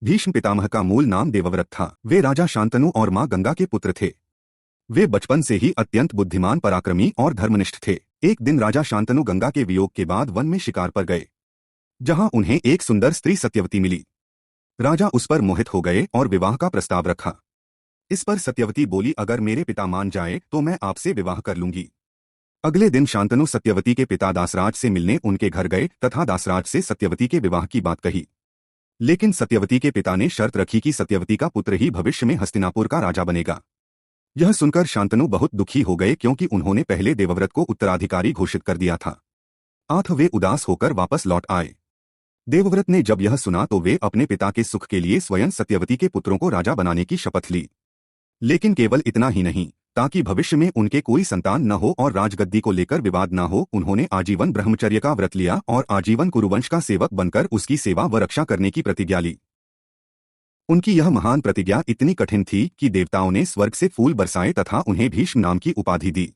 भीष्म पितामह का मूल नाम देवव्रत था। वे राजा शांतनु और मां गंगा के पुत्र थे। वे बचपन से ही अत्यंत बुद्धिमान, पराक्रमी और धर्मनिष्ठ थे। एक दिन राजा शांतनु गंगा के वियोग के बाद वन में शिकार पर गए, जहां उन्हें एक सुंदर स्त्री सत्यवती मिली। राजा उस पर मोहित हो गए और विवाह का प्रस्ताव रखा। इस पर सत्यवती बोली, अगर मेरे पिता मान जाए तो मैं आपसे विवाह कर लूंगी। अगले दिन शांतनु सत्यवती के पिता दासराज से मिलने उनके घर गए तथा दासराज से सत्यवती के विवाह की बात कही। लेकिन सत्यवती के पिता ने शर्त रखी कि सत्यवती का पुत्र ही भविष्य में हस्तिनापुर का राजा बनेगा। यह सुनकर शांतनु बहुत दुखी हो गए, क्योंकि उन्होंने पहले देवव्रत को उत्तराधिकारी घोषित कर दिया था। आठ वे उदास होकर वापस लौट आए। देवव्रत ने जब यह सुना तो वे अपने पिता के सुख के लिए स्वयं सत्यवती के पुत्रों को राजा बनाने की शपथ ली। लेकिन केवल इतना ही नहीं, ताकि भविष्य में उनके कोई संतान न हो और राजगद्दी को लेकर विवाद न हो, उन्होंने आजीवन ब्रह्मचर्य का व्रत लिया और आजीवन कुरुवंश का सेवक बनकर उसकी सेवा व रक्षा करने की प्रतिज्ञा ली। उनकी यह महान प्रतिज्ञा इतनी कठिन थी कि देवताओं ने स्वर्ग से फूल बरसाए तथा उन्हें भीष्म नाम की उपाधि दी।